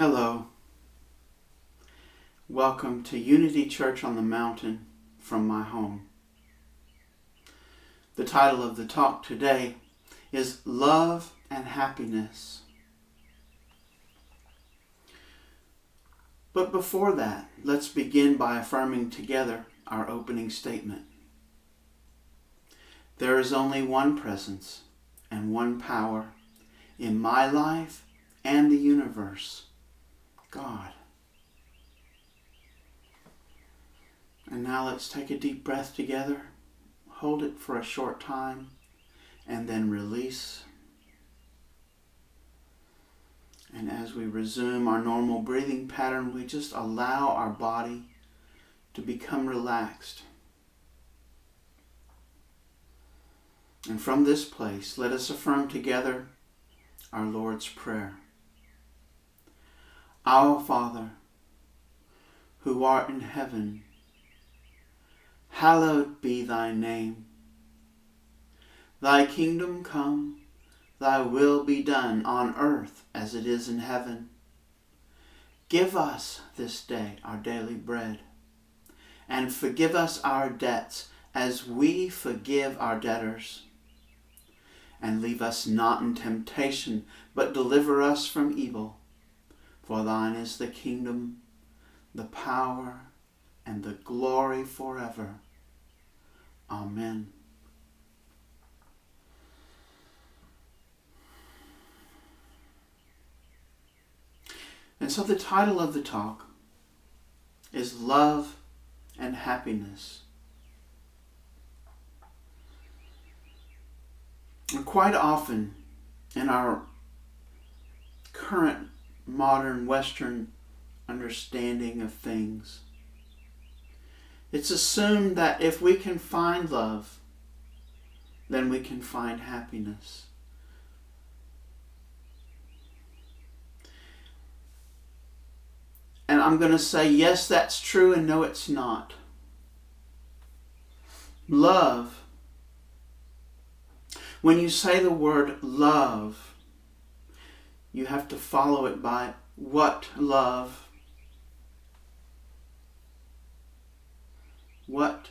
Hello. Welcome to Unity Church on the Mountain from my home. The title of the talk today is Love and Happiness. But before that, let's begin by affirming together our opening statement. There is only one presence and one power in my life and the universe, God. And now let's take a deep breath together, hold it for a short time, and then release. And as we resume our normal breathing pattern, we just allow our body to become relaxed. And from this place, let us affirm together our Lord's Prayer. Our Father, who art in heaven, hallowed be thy name. Thy kingdom come, thy will be done on earth as it is in heaven. Give us this day our daily bread, and forgive us our debts as we forgive our debtors. And leave us not in temptation, but deliver us from evil. For thine is the kingdom, the power, and the glory forever. Amen. And so the title of the talk is Love and Happiness. And quite often in our current modern Western understanding of things, it's assumed that if we can find love, then we can find happiness. And I'm going to say, yes, that's true, and no, it's not. Love, when you say the word love, you have to follow it by what love? What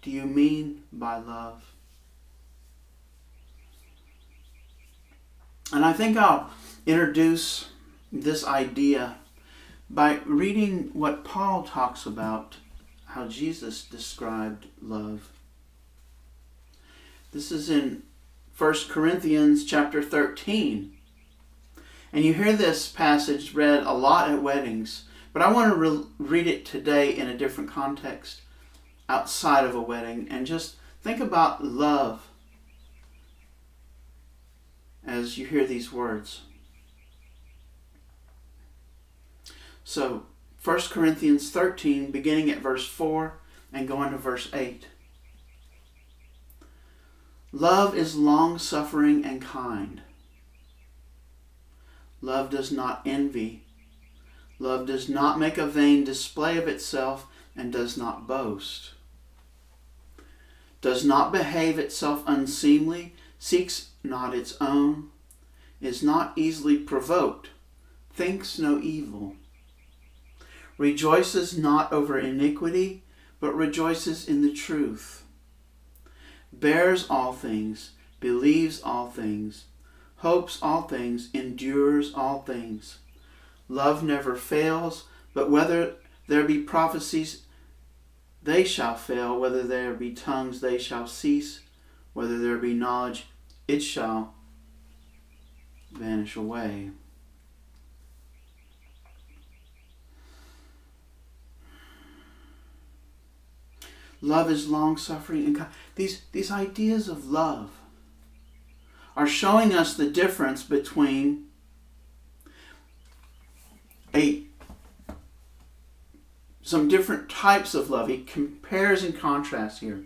do you mean by love? And I think I'll introduce this idea by reading what Paul talks about, how Jesus described love. This is in 1 Corinthians chapter 13. And you hear this passage read a lot at weddings, but I want to read it today in a different context outside of a wedding, and just think about love as you hear these words. So, 1 Corinthians 13, beginning at verse 4 and going to verse 8. Love is long-suffering and kind. Love does not envy. Love does not make a vain display of itself and does not boast. Does not behave itself unseemly, seeks not its own, is not easily provoked, thinks no evil. Rejoices not over iniquity, but rejoices in the truth. Bears all things, believes all things, hopes all things, endures all things. Love never fails, but whether there be prophecies, they shall fail. Whether there be tongues, they shall cease. Whether there be knowledge, it shall vanish away. Love is long-suffering and kind. These ideas of love are showing us the difference between some different types of love. He compares and contrasts here.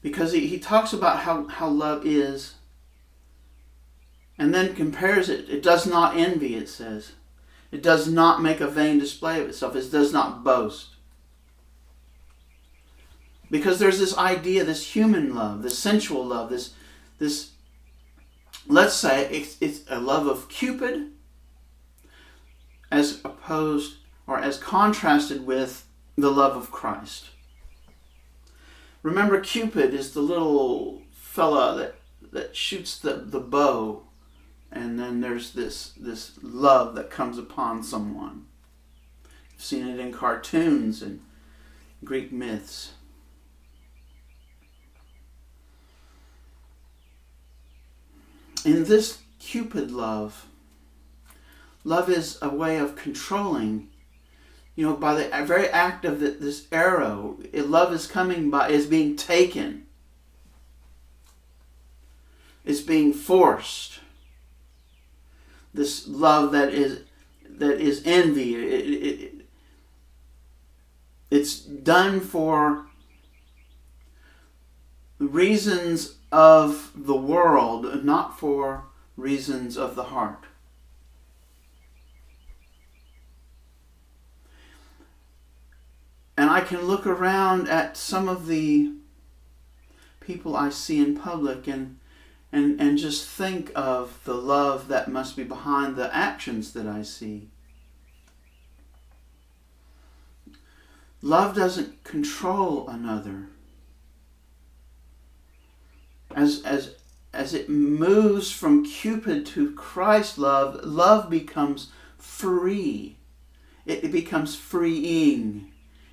Because he talks about how love is, and then compares it. It does not envy, it says. It does not make a vain display of itself. It does not boast. Because there's this idea, this human love, this sensual love, this let's say it's a love of Cupid as opposed or as contrasted with the love of Christ. Remember, Cupid is the little fella that shoots the bow, and then there's this love that comes upon someone. You've seen it in cartoons and Greek myths. In this Cupid love is a way of controlling. By the very act of this arrow, love is being taken. It's being forced. This love that is envy. It's done for reasons of the world, not for reasons of the heart. And I can look around at some of the people I see in public and just think of the love that must be behind the actions that I see. Love doesn't control another. As it moves from Cupid to Christ love becomes free. It becomes freeing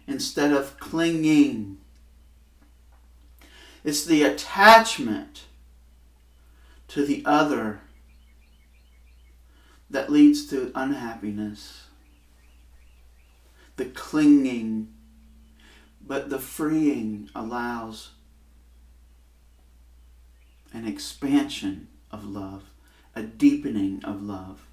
instead of clinging. It's the attachment to the other that leads to unhappiness. The clinging, but the freeing allows an expansion of love, a deepening of love.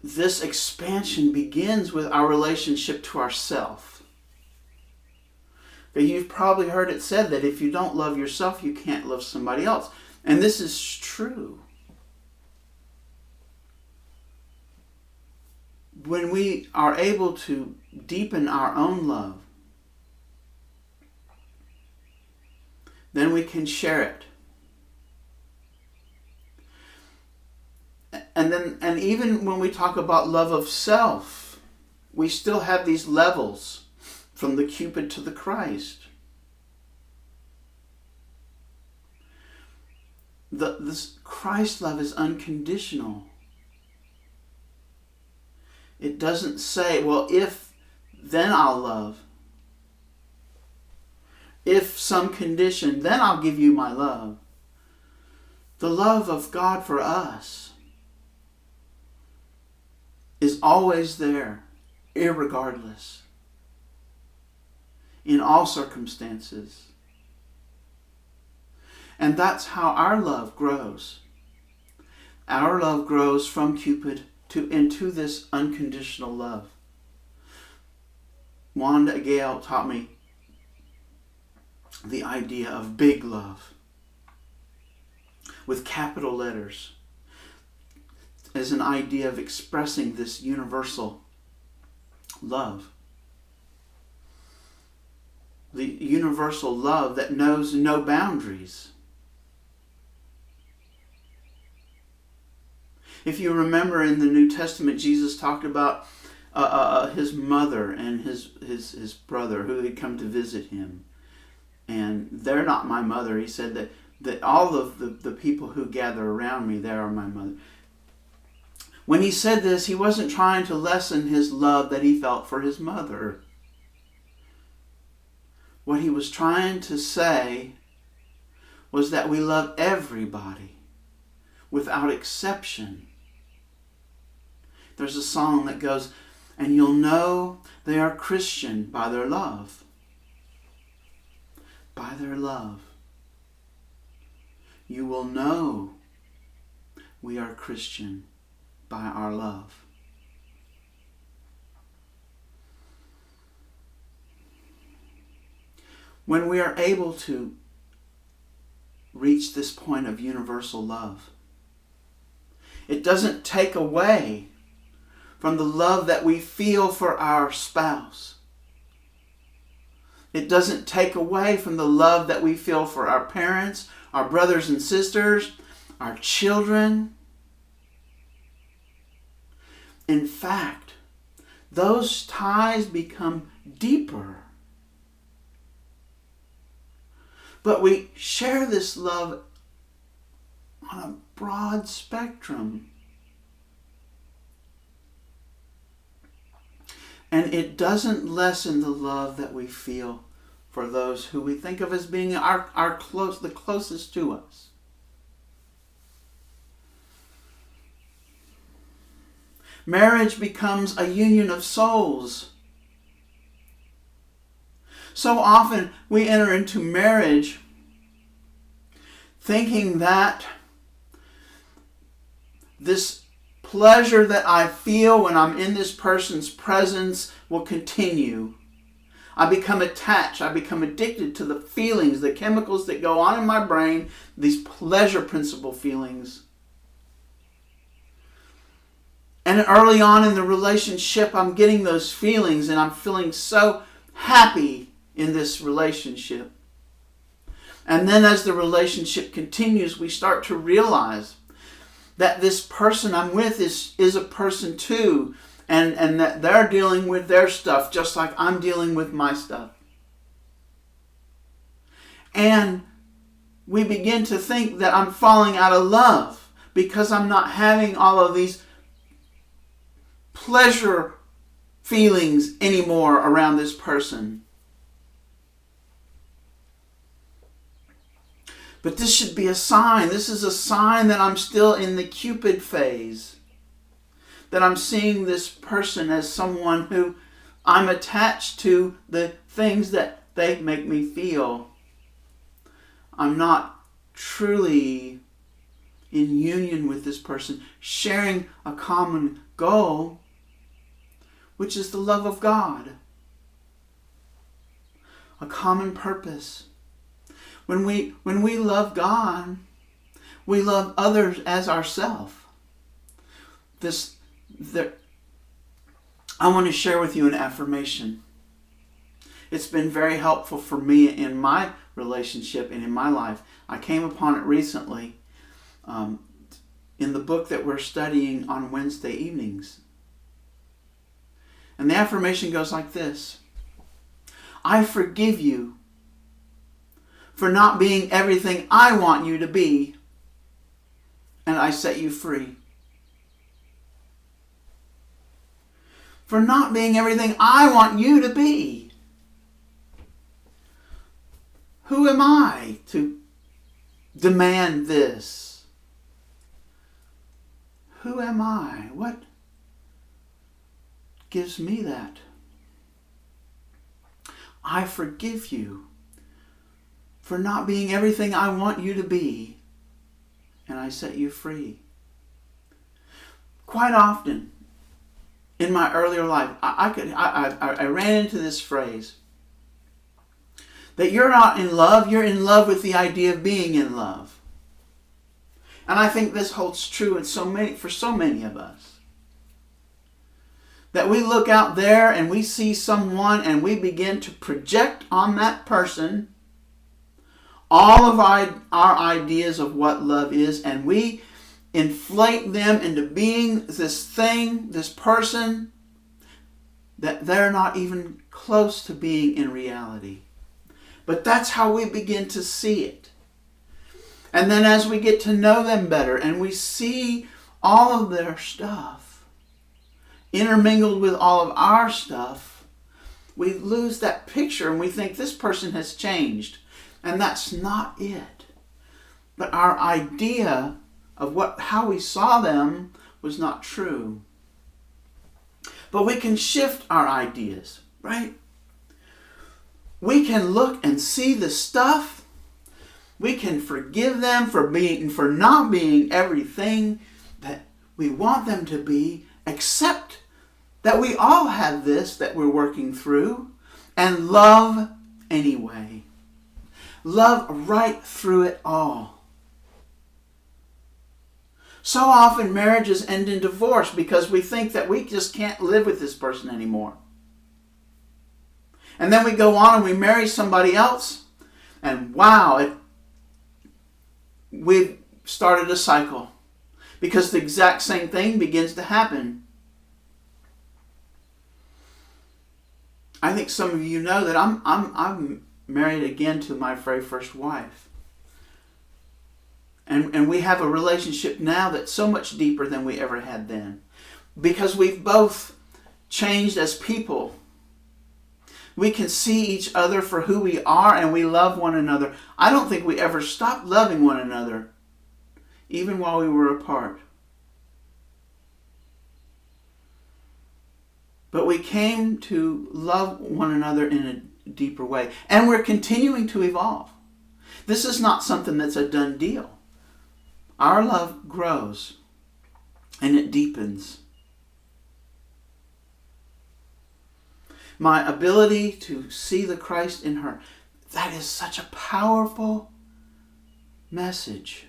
This expansion begins with our relationship to ourself. You've probably heard it said that if you don't love yourself, you can't love somebody else. And this is true. When we are able to deepen our own love, then we can share it. And even when we talk about love of self, we still have these levels from the Cupid to the Christ. This Christ love is unconditional. It doesn't say, well, if, then I'll love. If some condition, then I'll give you my love. The love of God for us is always there, irregardless, in all circumstances. And that's how our love grows. Our love grows from Cupid into this unconditional love. Wanda Gale taught me the idea of big love with capital letters as an idea of expressing this universal love. The universal love that knows no boundaries. If you remember in the New Testament, Jesus talked about his mother and his brother who had come to visit him. And they're not my mother. He said that all of the people who gather around me, they are my mother. When he said this, he wasn't trying to lessen his love that he felt for his mother. What he was trying to say was that we love everybody without exception. There's a song that goes, and you'll know they are Christian by their love. By their love. You will know we are Christian by our love. When we are able to reach this point of universal love, it doesn't take away from the love that we feel for our spouse. It doesn't take away from the love that we feel for our parents, our brothers and sisters, our children. In fact, those ties become deeper. But we share this love on a broad spectrum. And it doesn't lessen the love that we feel for those who we think of as being the closest to us. Marriage becomes a union of souls. So often we enter into marriage thinking that this pleasure that I feel when I'm in this person's presence will continue. I become attached. I become addicted to the feelings, the chemicals that go on in my brain, these pleasure principle feelings. And early on in the relationship, I'm getting those feelings and I'm feeling so happy in this relationship. And then as the relationship continues, we start to realize that this person I'm with is a person too, and that they're dealing with their stuff just like I'm dealing with my stuff. And we begin to think that I'm falling out of love because I'm not having all of these pleasure feelings anymore around this person. But this should be a sign. This is a sign that I'm still in the Cupid phase. That I'm seeing this person as someone who I'm attached to the things that they make me feel. I'm not truly in union with this person, sharing a common goal, which is the love of God. A common purpose. When we love God, we love others as ourselves. I want to share with you an affirmation. It's been very helpful for me in my relationship and in my life. I came upon it recently in the book that we're studying on Wednesday evenings. And the affirmation goes like this: I forgive you for not being everything I want you to be, and I set you free. For not being everything I want you to be. Who am I to demand this? Who am I? What gives me that? I forgive you for not being everything I want you to be, and I set you free. Quite often in my earlier life, I ran into this phrase that you're not in love, you're in love with the idea of being in love. And I think this holds true for so many of us. That we look out there and we see someone and we begin to project on that person all of our ideas of what love is, and we inflate them into being this thing, this person, that they're not even close to being in reality. But that's how we begin to see it. And then as we get to know them better and we see all of their stuff intermingled with all of our stuff, we lose that picture and we think this person has changed. And that's not it. But our idea of how we saw them was not true. But we can shift our ideas, right? We can look and see the stuff. We can forgive them for not being everything that we want them to be, except that we all have this that we're working through, and love anyway. Love right through it all. So often marriages end in divorce because we think that we just can't live with this person anymore. And then we go on and we marry somebody else, and wow, we've started a cycle because the exact same thing begins to happen. I think some of you know that I'm married again to my very first wife. And we have a relationship now that's so much deeper than we ever had then. Because we've both changed as people. We can see each other for who we are, and we love one another. I don't think we ever stopped loving one another, even while we were apart. But we came to love one another in a deeper way. And we're continuing to evolve. This is not something that's a done deal. Our love grows and it deepens. My ability to see the Christ in her, that is such a powerful message.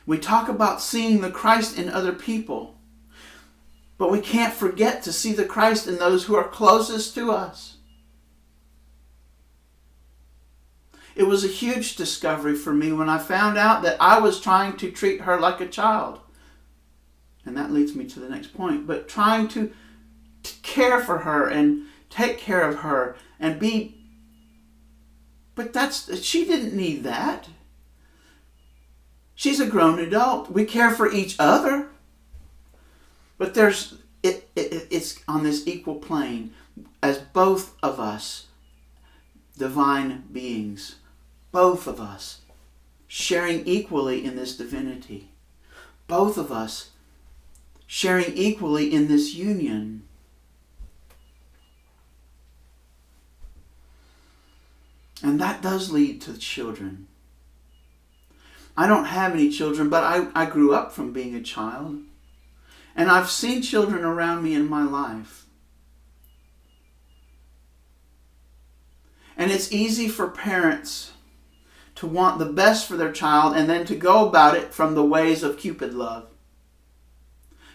We talk about seeing the Christ in other people, but we can't forget to see the Christ in those who are closest to us. It was a huge discovery for me when I found out that I was trying to treat her like a child. And that leads me to the next point. But trying to care for her and take care of her and be... But she didn't need that. She's a grown adult. We care for each other. But it's on this equal plane as both of us, divine beings, both of us sharing equally in this divinity, both of us sharing equally in this union. And that does lead to children. I don't have any children, but I grew up from being a child. And I've seen children around me in my life. And it's easy for parents to want the best for their child and then to go about it from the ways of Cupid love,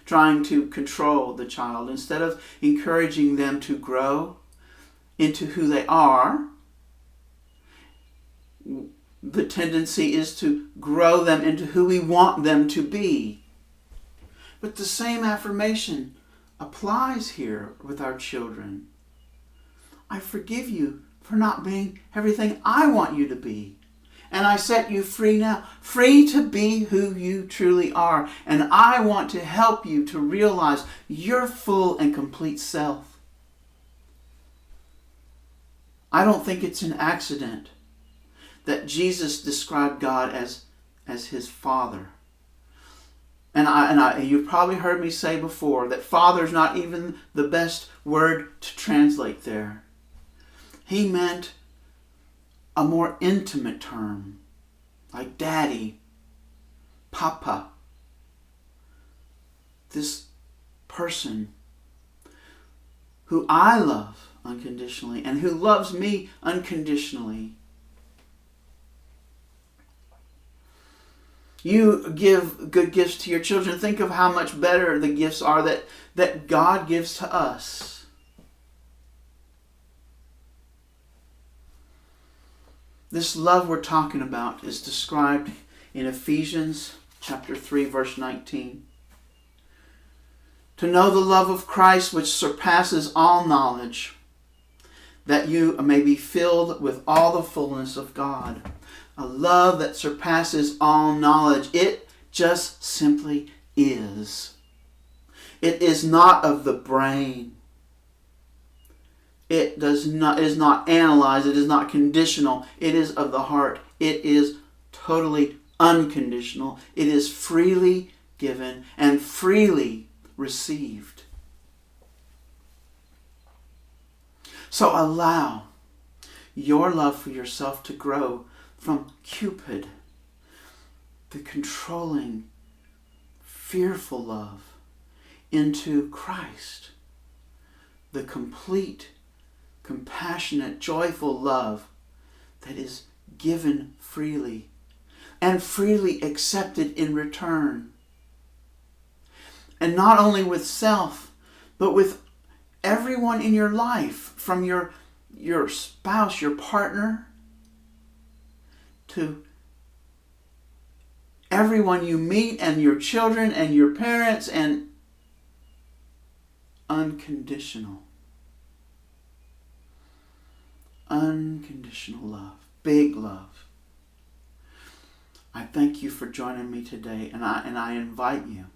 trying to control the child instead of encouraging them to grow into who they are. The tendency is to grow them into who we want them to be. But the same affirmation applies here with our children. I forgive you for not being everything I want you to be. And I set you free now, free to be who you truly are. And I want to help you to realize your full and complete self. I don't think it's an accident that Jesus described God as his Father. And you've probably heard me say before that Father is not even the best word to translate there. He meant a more intimate term, like Daddy, Papa. This person who I love unconditionally and who loves me unconditionally. You give good gifts to your children. Think of how much better the gifts are that God gives to us. This love we're talking about is described in Ephesians chapter 3, verse 19. To know the love of Christ which surpasses all knowledge, that you may be filled with all the fullness of God. A love that surpasses all knowledge. It just simply is. It is not of the brain. It is not analyzed. It is not conditional. It is of the heart. It is totally unconditional. It is freely given and freely received. So allow your love for yourself to grow from Cupid, the controlling, fearful love, into Christ, the complete, compassionate, joyful love that is given freely and freely accepted in return. And not only with self, but with everyone in your life, from your spouse, your partner, to everyone you meet, and your children and your parents, and unconditional. Unconditional love. Big love. I thank you for joining me today, and I invite you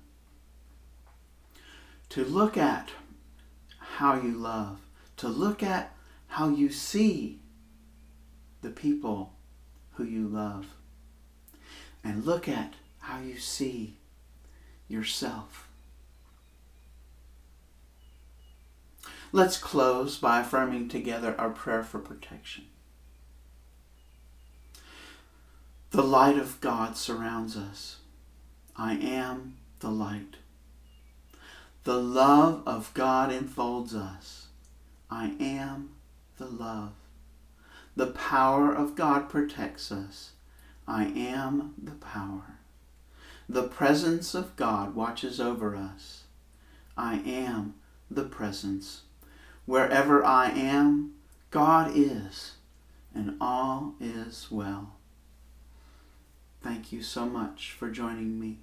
to look at how you love, to look at how you see the people who you love, and look at how you see yourself. Let's close by affirming together our prayer for protection. The light of God surrounds us. I am the light. The love of God enfolds us. I am the love. The power of God protects us. I am the power. The presence of God watches over us. I am the presence. Wherever I am, God is, and all is well. Thank you so much for joining me.